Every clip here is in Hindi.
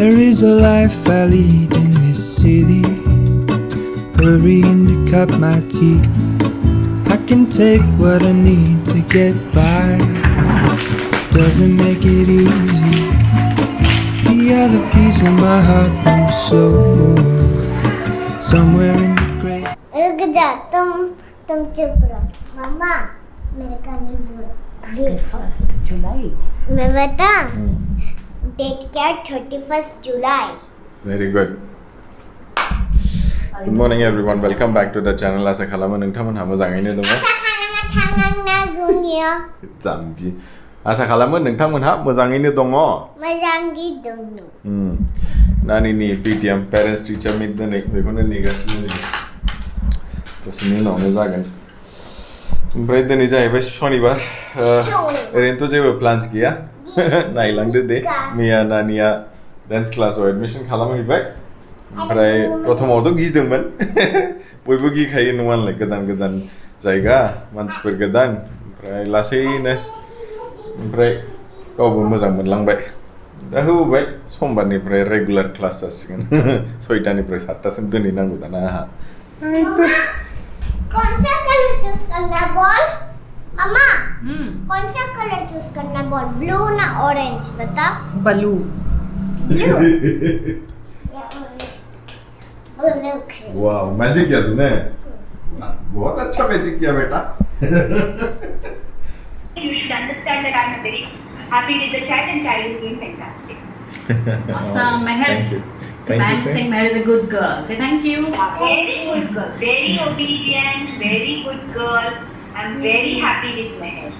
There is a life I lead in this city, hurrying to cut my teeth. I can take what I need to get by, doesn't make it easy. The other piece of my heart moves slow, somewhere in the great. रुक जा, तुम चुप रहो। मम्मा मेरे कान में बोल। जुलाई मैं बता डेट क्या 31 जुलाई। Very good. Good morning everyone. Welcome back to the channel. Asa khalamo nोंथांमोनहा मोजाङैनो दङ। आसा खालामो थांनांना जुनिया। जाम्बि। आसा खालामो नोंथांमोनहा मोजाङैनो दङ। मोजाङै दङ। नानिनि PTM Parents Teacher Meet दिनै बेखौनो नेगासिनो दङ। दसेनि उनावनो जागोन। ओमफ्राय दिनै जाहैबाय शनिबार। ओरैनोथ' जेबो प्लान्स गैया। नायलांदो दे। मैया नानिया डान्स क्लासाव एडमिसन खालामहैबाय। ओमफ्राय प्रथमावथ' गिदोंमोन। बयबो गिखायो नङा होनलाय गोदान गोदान जायगा मानसिफोर गोदान ओमफ्राय लासैनो ओमफ्राय गावबो मोजां मोनलांबाय। दा होबोबाय समबारनिफ्राय रेगुलार क्लास जासिगोन। 6टानिफ्राय 7टासिम दोनहैनांगौ दाना आहा। कौन सा कलर चूज करना है बॉल? अम्मा कौन सा कलर चूज करना है बॉल? ब्लू ना ऑरेंज बता। ब्लू वाह मैजिक किया तूने। बहुत अच्छा मैजिक किया बेटा। You should understand that I'm very happy with the child and child is doing fantastic. awesome Meher. Thank you. Man saying Meher is a good girl. Say thank you. Very good girl, very obedient, very good girl. I'm very happy with Meher.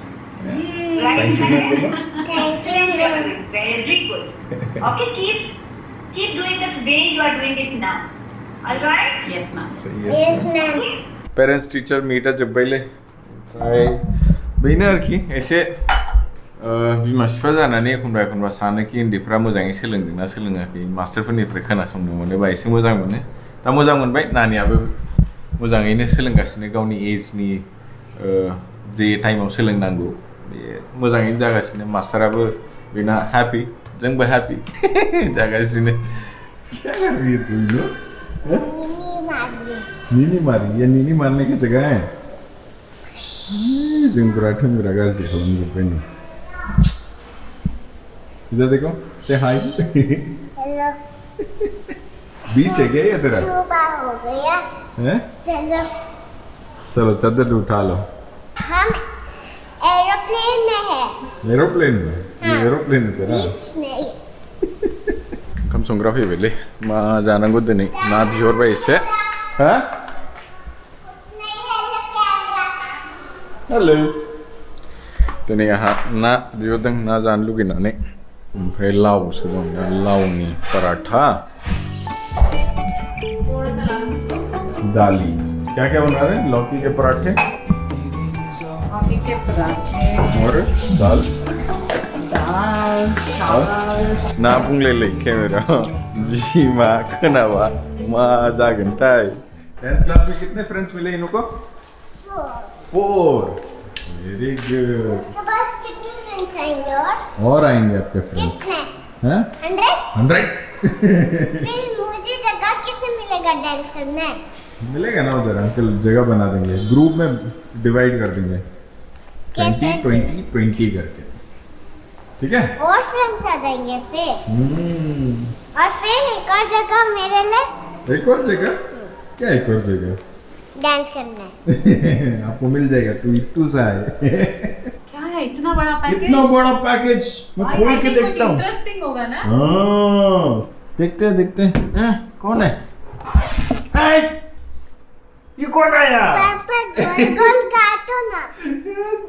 Right, Thank you, Meher? Mama. Excellent, you are doing very good. Okay, keep doing this way you are doing it now. All right? Yes ma'am. Yes ma'am. Parents teacher मीटा जोब्बायलै ओमफ्राय बेनो आरोखि एसे बिमा बिफा जानानै एखनबा सानोखि उन्दैफ्रा मोजाङै सोलोंदोंना सोलोङाखै मास्टारफोरनिफ्राय खोनासंनो मोनोबा एसे मोजां मोनो। दा मोजां मोनबाय नानियाबो मोजाङैनो सोलोंगासिनो गावनि एजनि जे टाइमाव सोलोंनांगौ बे मोजाङैनो जागासिनो मास्टाराबो बेना हेपि जोंबो हेपि जागासिनो। नीनी मारी ये नीनी मारने की जगह है। जोंग्रा ठुमग्रा गाज्रि खालामजोब्बाय नै। इधर देखो से हाय। हेलो। बीच है क्या ये तेरा? सुबह हो गया। हैं? चलो। चलो चादर उठा लो। हम एरोप्लेन में है। एरोप्लेन में? ये एरोप्लेन है तेरा? बीच नहीं। ओंखाम संग्रा फैबायलै मा जानांगौ दिनै ना बिहरबाय एसे। हा? हेलो। दिनै आंहा ना बिहरदों ना जानो लुगैनानै ओमफ्राय लावसो दं दा लावनि पराठा दाली क्या क्या बना रहे हैं लौकी के पराठे लौकी के पराठे और दाल चावल ना बुंलायलाय केमेरा बिमा खोनाबा मा जागोनथाय। डांस क्लास में कितने फ्रेंड्स मिले इनको? 4 वेरी गुड। आपके पास कितने फ्रेंड्स आएंगे और आएंगे आपके फ्रेंड्स कितने? हैं 100? 100 फिर मुझे जगह कैसे मिलेगा डांस करने? मिलेगा ना उधर अंकल जगह बना देंगे ग्रुप में डिवाइड कर देंगे 20 कैसे? 20 20 करके ठीक है। और फ्रेंड्स आ जाएंगे फिर और फिर एक और जगह मेरे लिए एक और जगह क्या एक और जगह डांस करना है। आपको मिल जाएगा तू इतू सा है। क्या है इतना बड़ा पैकेज? इतना बड़ा पैकेज मैं खोल के देखता हूँ। इंटरेस्टिंग होगा ना। हाँ देखते हैं कौन है? ये कौन आया? पापा गोल काटो ना।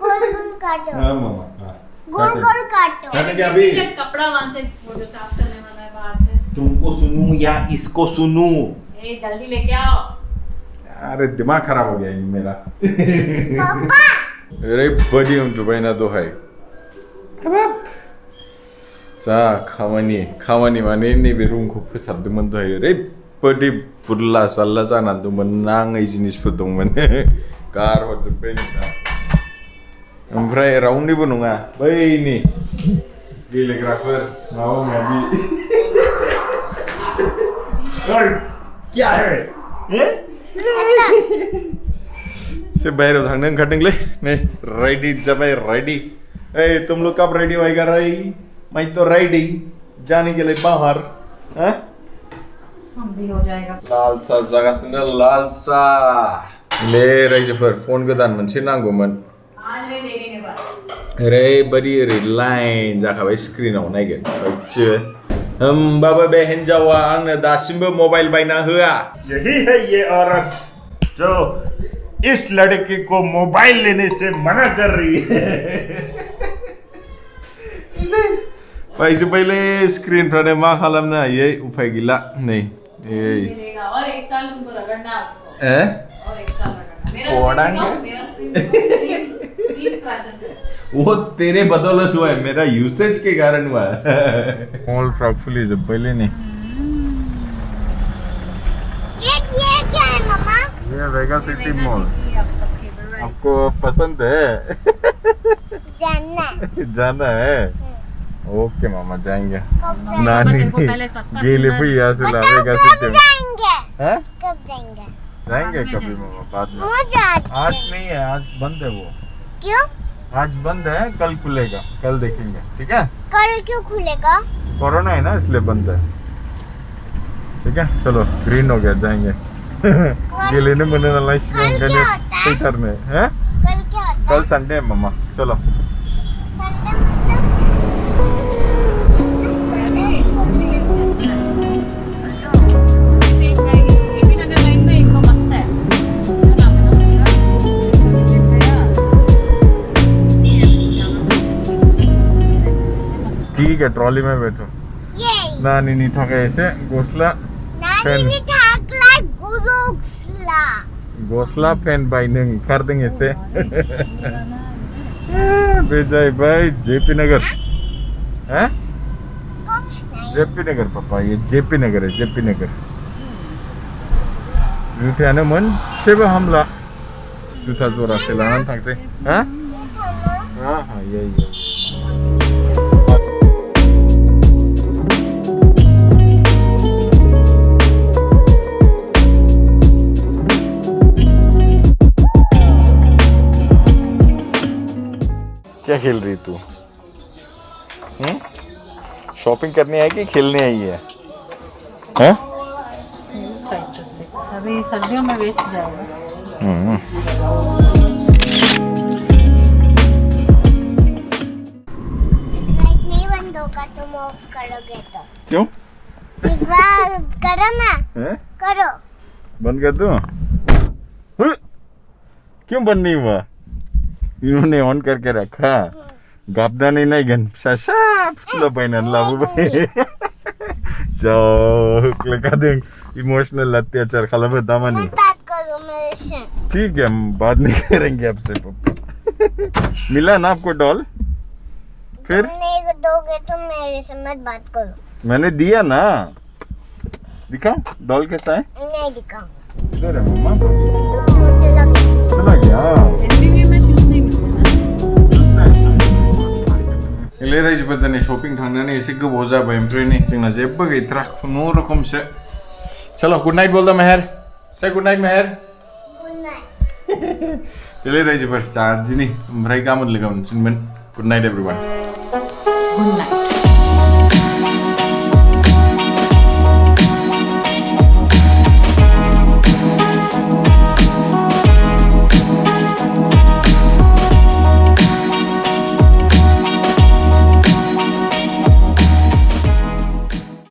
गोल काटो। हाँ मामा हाँ गोल काटो। काटेंगे अभी। कपड़ा वहाँ से वो जो साफ करने वाला है बाहर से। तुमको सुनूं या इसको सुनूं? जल्दी लेके आओ। अरे दिमाग खराब हो गया मेरा। पापा अरे बड़ी उन्दुबाय ना दहाय जा खामानि माने नैबे रुमखौ फोसाबदोंमोन दहाय ओरैबायदि बुरला जारला जानानै दंमोन नाङै जिनिसफोर दंमोन गारहरजोब्बाय नोंथां। ओमफ्राय रावनिबो नङा बैनि गेलेग्राफोर माबा माबि क्या है से बाहर थांनो ओंखारदोंलै नै रेडी जाबाय रेडी ए तुम लोग कब रेडी होएगा रही मैं तो रेडी जाने के लिए बाहर हैं हम भी हो जाएगा लाल सा जागासिनो लाल सा ले रायजोफोर फोन गोदान मोनसे नांगौमोन आज ले देने बाद ओरैबायदि ओरै लाइन जाखाबाय स्क्रिनाव नायगोन अच्छे होमबाबो बे हिनजावा आंनो दासिमबो मबाइल बायना होआ यही है ये औरत जो इस लड़के को मोबाइल लेने से मना कर रही है बायजोब्बायलै स्क्रिनफ्रानो मा खालामनो हायै उफाय गैला नै मिलेगा और एक साल तुमको रगड़ना उसको ए और एक साल रगड़ना मेरा कोड़ांगे? मेरा स्क्रीन तीन स्क्रैचेस है वो तेरे बदौलत हुआ है मेरा यूसेज के कारण हुआ है मॉल फ्रॉक फुली जोब्बायलै नै ये क्या है मम्मा? ये वेगा सिटी मॉल आपका फेवरेट आपको पसंद है जाना जाना है ओके मामा जाएंगे कब जाएंगे? नानी देखो, पहले सस्ता गेले सुंदर। भैया से बताओ लावेगा कब सिटी जाएंगे? हैं कब जाएंगे? जाएंगे बाद में कभी मामा बाद में मुझे आज नहीं है आज बंद है वो क्यों? आज बंद है कल खुलेगा कल देखेंगे ठीक है कल क्यों खुलेगा? कोरोना है ना इसलिए बंद है ठीक है चलो ग्रीन हो गया जाएंगे गेले ने मने नालाय सिगां कल क्या ओंखायनो होता है? फैथारनो हैं कल क्या होता है? कल संडे है मामा चलो संडे मतलब? नगर लाइन में एक तो मस्त है ठीक है ट्रॉली में बैठो ये नानी नहीं थका ऐसे घोसला नानी ने ठाकला गुरुक्सला घोसला फैन बायनो ओंखारदों एसे बे जाहैबाय जेपी नगर हैं कुछ नहीं जेपी नगर पापा ये जेपी नगर है जेपी नगर जुथायानो मोनसेबो हामला जुथा जरासे लानानै थांसै हा हाँ हाँ यही क्या खेल रही तू शॉपिंग करने आई कि खेलने आई है हैं अभी सर्दियों में वेस्ट जाएगा लाइट नहीं बंद होगा तुम ऑफ करोगे तो क्यों एक बार करो ना हैं करो बंद कर दूं क्यों बंद नहीं हुआ इन्होंने ऑन करके रखा गापना नहीं गन सासाप स्लो बायनानै लाबोबाय जाओ लगा दें इमोशनल अत्याचार खालामो दामानि मैं बात करूँ मेरे से ठीक है हम बाद में करेंगे आपसे पापा मिला ना आपको डॉल फिर तुम नहीं दोगे तो मेरे से मत बात करो मैंने दिया ना दिखाओ डॉल कैसा है नहीं दिखाऊंगा इधर है मम्मा मुझे लगे चला गया एनडीवी में शूज नहीं मिलते ना ले रायजोफोरनि शॉपिंग थांनानै एसे गोबाव जाबाय ओमफ्राय नै जोंना जेबो गैथारा खुनुरुखुमसो चलो गुड नाइट बोल दो मेहर से गुड नाइट मेहर गुड नाइट ले रायजोफोर जादिनि ओमफ्राय गाबोन लोगो मोनफिनगोन good night everyone good night